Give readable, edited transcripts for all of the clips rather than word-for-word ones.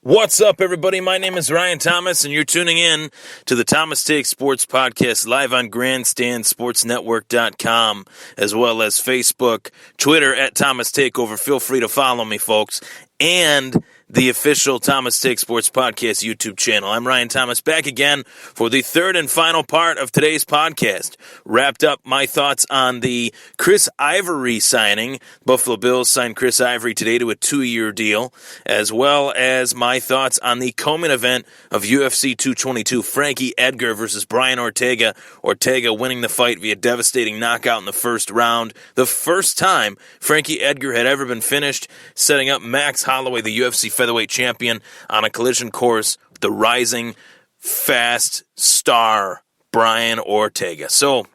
What's up, everybody? My name is Ryan Thomas, and you're tuning in to the Thomas Take Sports Podcast live on GrandstandSportsNetwork.com, as well as Facebook, Twitter at Thomas Takeover. Feel free to follow me, folks, and the official Thomas Take Sports Podcast YouTube channel. I'm Ryan Thomas, back again for the third and final part of today's podcast. Wrapped up my thoughts on the Chris Ivory signing. Buffalo Bills signed Chris Ivory today to a 2-year deal, as well as my thoughts on the co-main event of UFC 222, Frankie Edgar versus Brian Ortega. Ortega winning the fight via devastating knockout in the first round. The first time Frankie Edgar had ever been finished, setting up Max Holloway, the UFC featherweight champion, on a collision course with the rising, fast star Brian Ortega. So,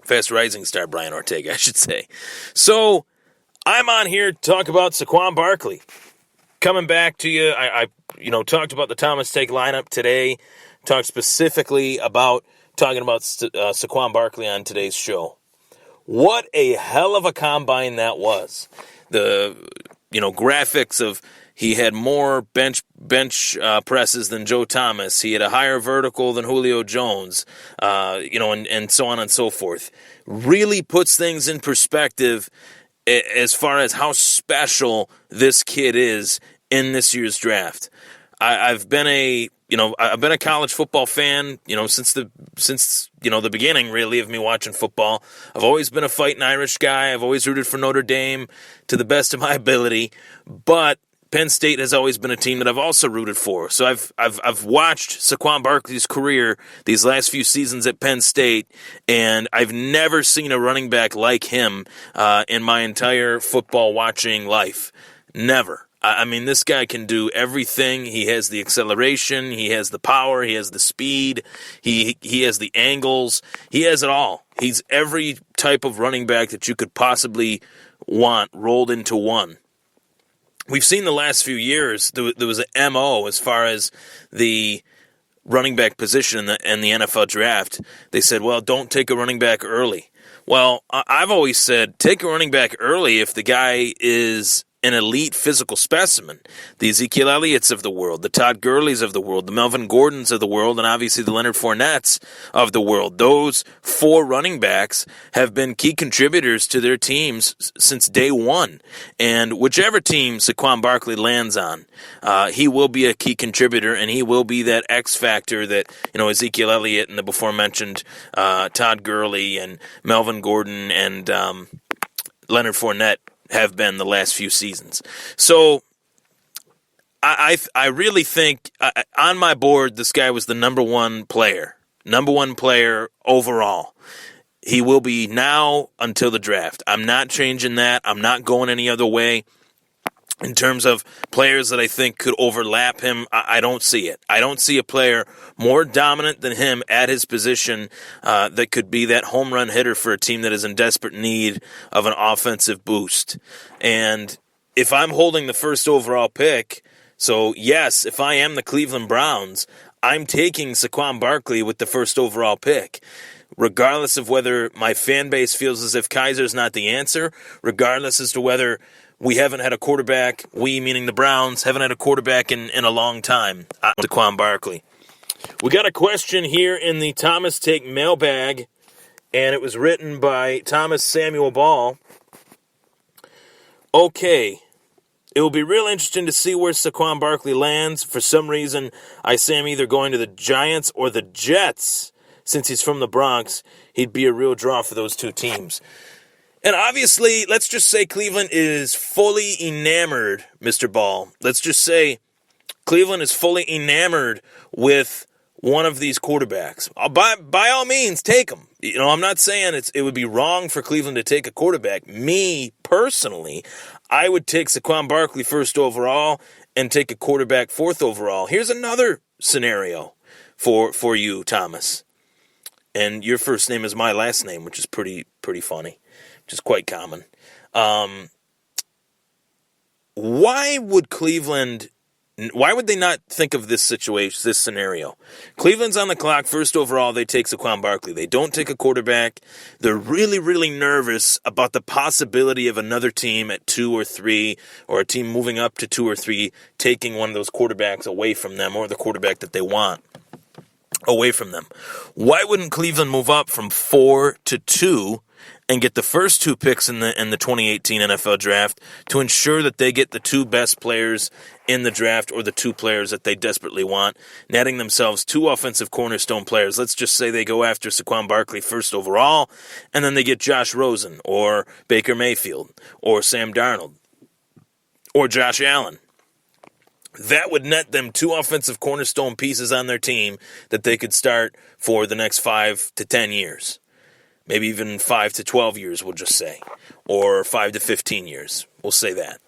fast rising star Brian Ortega, I should say. So, I'm on here to talk about Saquon Barkley. Coming back to you, I talked about the Thomas Take lineup today. Talked specifically about talking about Saquon Barkley on today's show. What a hell of a combine that was. The graphics of he had more bench presses than Joe Thomas. He had a higher vertical than Julio Jones, and so on and so forth. Really puts things in perspective as far as how special this kid is in this year's draft. I've been a college football fan, since the beginning, really, of me watching football. I've always been a fighting Irish guy. I've always rooted for Notre Dame to the best of my ability, but Penn State has always been a team that I've also rooted for. So I've watched Saquon Barkley's career these last few seasons at Penn State, and I've never seen a running back like him in my entire football watching life. Never. I mean, this guy can do everything. He has the acceleration, he has the power, he has the speed, he has the angles, he has it all. He's every type of running back that you could possibly want rolled into one. We've seen the last few years, there was an MO as far as the running back position in the NFL draft. They said, well, don't take a running back early. Well, I've always said, take a running back early if the guy is an elite physical specimen. The Ezekiel Elliott's of the world, the Todd Gurley's of the world, the Melvin Gordon's of the world, and obviously the Leonard Fournette's of the world. Those four running backs have been key contributors to their teams since day one. And whichever team Saquon Barkley lands on, he will be a key contributor, and he will be that X factor that, Ezekiel Elliott and the before mentioned Todd Gurley and Melvin Gordon and Leonard Fournette have been the last few seasons. So I really think on my board, this guy was the number one player overall. He will be now until the draft. I'm not changing that. I'm not going any other way. In terms of players that I think could overlap him, I don't see it. I don't see a player more dominant than him at his position that could be that home run hitter for a team that is in desperate need of an offensive boost. And if I'm holding the first overall pick, so yes, if I am the Cleveland Browns, I'm taking Saquon Barkley with the first overall pick. Regardless of whether my fan base feels as if Kaiser's not the answer, regardless as to whether we haven't had a quarterback, we meaning the Browns, haven't had a quarterback in a long time, Saquon Barkley. We got a question here in the Thomas Take mailbag, and it was written by Thomas Samuel Ball. Okay, it will be real interesting to see where Saquon Barkley lands. For some reason, I say I'm either going to the Giants or the Jets. Since he's from the Bronx, he'd be a real draw for those two teams. And obviously, let's just say Cleveland is fully enamored, Mr. Ball. Let's just say Cleveland is fully enamored with one of these quarterbacks. By all means, take them. I'm not saying it would be wrong for Cleveland to take a quarterback. Me, personally, I would take Saquon Barkley first overall and take a quarterback fourth overall. Here's another scenario for you, Thomas. And your first name is my last name, which is pretty funny. Which is quite common. Why would Cleveland Why would they not think of this situation, this scenario? Cleveland's on the clock. First overall, they take Saquon Barkley. They don't take a quarterback. They're really, really nervous about the possibility of another team at 2 or 3, or a team moving up to 2 or 3, taking one of those quarterbacks away from them, or the quarterback that they want away from them. Why wouldn't Cleveland move up from 4 to 2 and get the first 2 picks in the 2018 NFL draft to ensure that they get the 2 best players in the draft, or the 2 players that they desperately want, netting themselves 2 offensive cornerstone players? Let's just say they go after Saquon Barkley first overall, and then they get Josh Rosen, or Baker Mayfield, or Sam Darnold, or Josh Allen. That would net them 2 offensive cornerstone pieces on their team that they could start for the next 5 to 10 years. Maybe even 5 to 12 years, we'll just say. Or 5 to 15 years. We'll say that.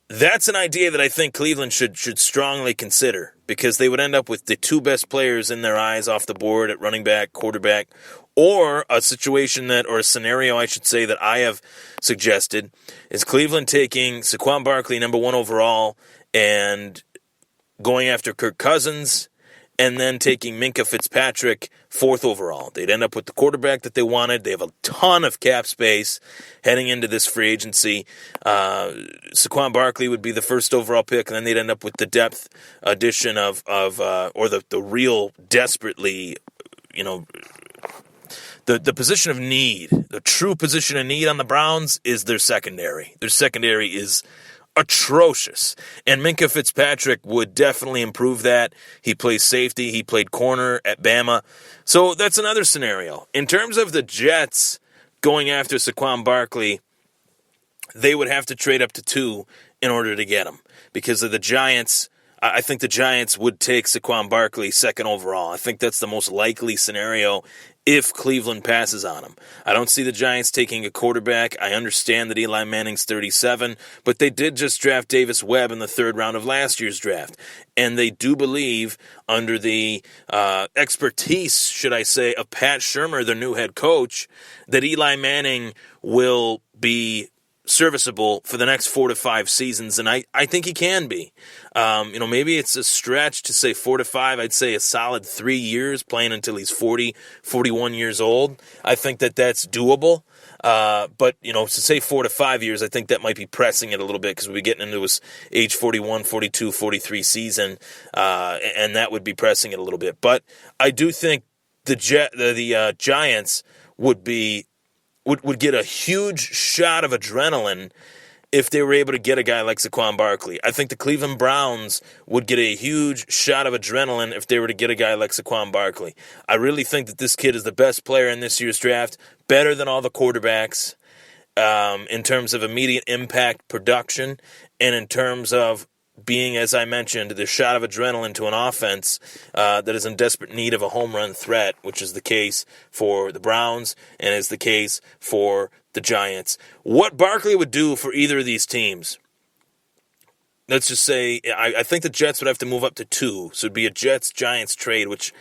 That's an idea that I think Cleveland should strongly consider, because they would end up with the 2 best players in their eyes off the board at running back, quarterback, or a situation or a scenario, I should say, that I have suggested is Cleveland taking Saquon Barkley number 1 overall and going after Kirk Cousins, and then taking Minkah Fitzpatrick 4th overall. They'd end up with the quarterback that they wanted. They have a ton of cap space heading into this free agency. Saquon Barkley would be the 1st overall pick, and then they'd end up with the depth addition or the real desperately, the position of need. The true position of need on the Browns is their secondary. Their secondary is atrocious. And Minkah Fitzpatrick would definitely improve that. He plays safety. He played corner at Bama. So that's another scenario. In terms of the Jets going after Saquon Barkley, they would have to trade up to 2 in order to get him. Because of the Giants, I think the Giants would take Saquon Barkley 2nd overall. I think that's the most likely scenario if Cleveland passes on him. I don't see the Giants taking a quarterback. I understand that Eli Manning's 37, but they did just draft Davis Webb in the 3rd round of last year's draft. And they do believe, under the expertise, should I say, of Pat Shurmur, their new head coach, that Eli Manning will be serviceable for the next 4 to 5 seasons, and I think he can be. Maybe it's a stretch to say 4 to 5. I'd say a solid 3 years, playing until he's 40, 41 years old. I think that's doable. But to say 4 to 5 years, I think that might be pressing it a little bit, because we'll be getting into his age 41, 42, 43 season, and that would be pressing it a little bit. But I do think the Giants would get a huge shot of adrenaline if they were able to get a guy like Saquon Barkley. I think the Cleveland Browns would get a huge shot of adrenaline if they were to get a guy like Saquon Barkley. I really think that this kid is the best player in this year's draft, better than all the quarterbacks in terms of immediate impact production, and in terms of being, as I mentioned, the shot of adrenaline to an offense that is in desperate need of a home run threat, which is the case for the Browns and is the case for the Giants. What Barkley would do for either of these teams, let's just say, I think the Jets would have to move up to 2, so it'd be a Jets-Giants trade, which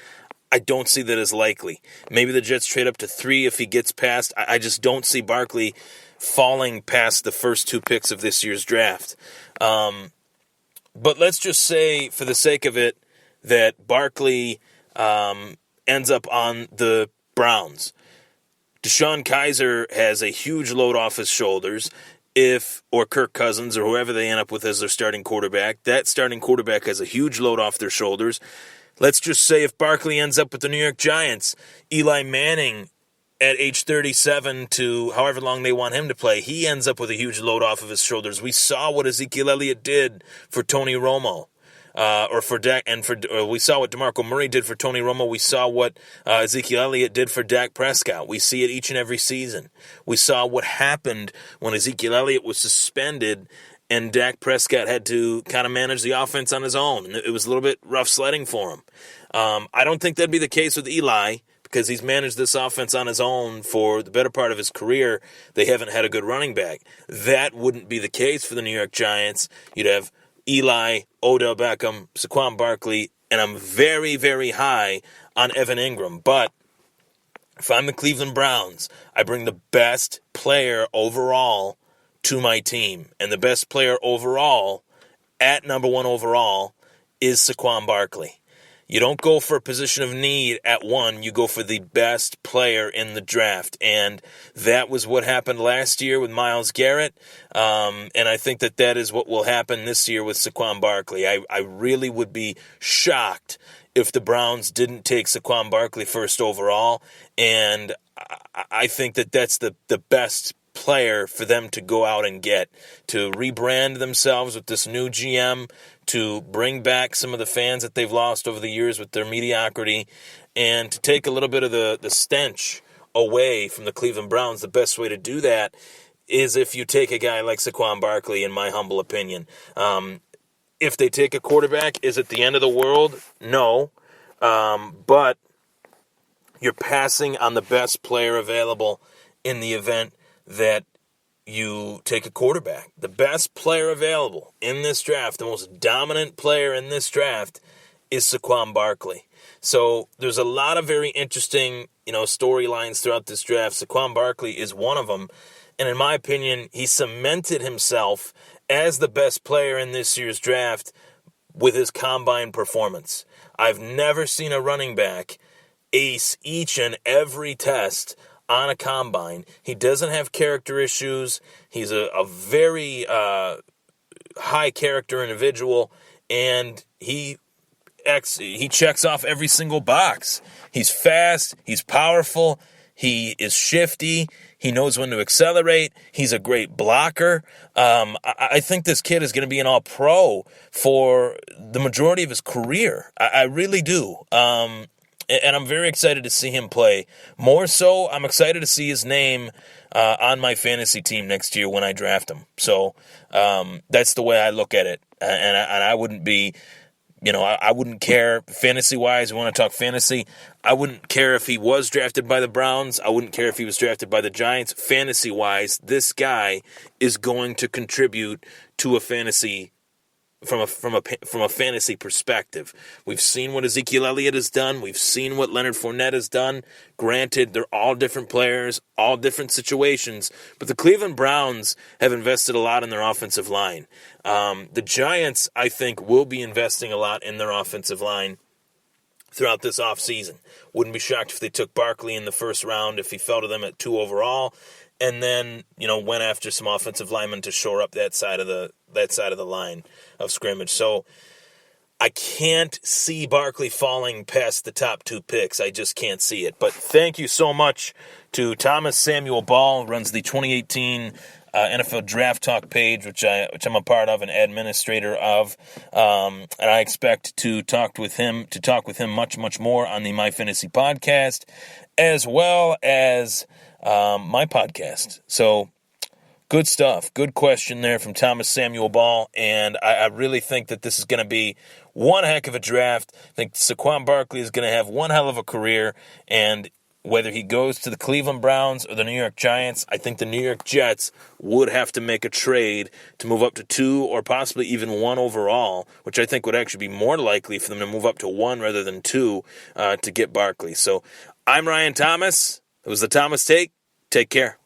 I don't see that as likely. Maybe the Jets trade up to 3 if he gets past. I just don't see Barkley falling past the first 2 picks of this year's draft. But let's just say, for the sake of it, that Barkley ends up on the Browns. Deshaun Kaiser has a huge load off his shoulders, or Kirk Cousins, or whoever they end up with as their starting quarterback. That starting quarterback has a huge load off their shoulders. Let's just say if Barkley ends up with the New York Giants, Eli Manning, at age 37 to however long they want him to play, he ends up with a huge load off of his shoulders. We saw what Ezekiel Elliott did for Tony Romo, we saw what DeMarco Murray did for Tony Romo. We saw what Ezekiel Elliott did for Dak Prescott. We see it each and every season. We saw what happened when Ezekiel Elliott was suspended and Dak Prescott had to kind of manage the offense on his own. It was a little bit rough sledding for him. I don't think that'd be the case with Eli, because he's managed this offense on his own for the better part of his career. They haven't had a good running back. That wouldn't be the case for the New York Giants. You'd have Eli, Odell Beckham, Saquon Barkley, and I'm very, very high on Evan Ingram. But if I'm the Cleveland Browns, I bring the best player overall to my team. And the best player overall at number 1 overall is Saquon Barkley. You don't go for a position of need at 1. You go for the best player in the draft. And that was what happened last year with Myles Garrett. And I think that is what will happen this year with Saquon Barkley. I really would be shocked if the Browns didn't take Saquon Barkley first overall. And I think that's the best player for them to go out and get, to rebrand themselves with this new GM, to bring back some of the fans that they've lost over the years with their mediocrity, and to take a little bit of the stench away from the Cleveland Browns. The best way to do that is if you take a guy like Saquon Barkley, in my humble opinion. If they take a quarterback, is it the end of the world? No. But you're passing on the best player available in the event that you take a quarterback. The best player available in this draft, the most dominant player in this draft, is Saquon Barkley. So there's a lot of very interesting, storylines throughout this draft. Saquon Barkley is one of them. And in my opinion, he cemented himself as the best player in this year's draft with his combine performance. I've never seen a running back ace each and every test on a combine. He doesn't have character issues. He's a very high character individual, and he checks off every single box. He's fast. He's powerful. He is shifty. He knows when to accelerate. He's a great blocker. I think this kid is going to be an all-pro for the majority of his career. I really do. And I'm very excited to see him play. More so, I'm excited to see his name on my fantasy team next year when I draft him. So that's the way I look at it. And I wouldn't be, I wouldn't care fantasy-wise. We want to talk fantasy. I wouldn't care if he was drafted by the Browns. I wouldn't care if he was drafted by the Giants. Fantasy-wise, this guy is going to contribute to a fantasy from a fantasy perspective. We've seen what Ezekiel Elliott has done. We've seen what Leonard Fournette has done. Granted, they're all different players, all different situations, but the Cleveland Browns have invested a lot in their offensive line. The Giants, I think, will be investing a lot in their offensive line throughout this offseason. Wouldn't be shocked if they took Barkley in the first round if he fell to them at 2 overall. And then, went after some offensive linemen to shore up that side of the line of scrimmage. So I can't see Barkley falling past the top 2 picks. I just can't see it. But thank you so much to Thomas Samuel Ball, who runs the 2018 NFL Draft Talk page, which I'm a part of and administrator of. And I expect to talk with him much, much more on the My Fantasy podcast, as well as my podcast. So good stuff. Good question there from Thomas Samuel Ball. And I really think that this is going to be one heck of a draft. I think Saquon Barkley is going to have one hell of a career. And whether he goes to the Cleveland Browns or the New York Giants, I think the New York Jets would have to make a trade to move up to 2 or possibly even 1 overall, which I think would actually be more likely for them to move up to 1 rather than 2 to get Barkley. So I'm Ryan Thomas. It was the Thomas Take. Take care.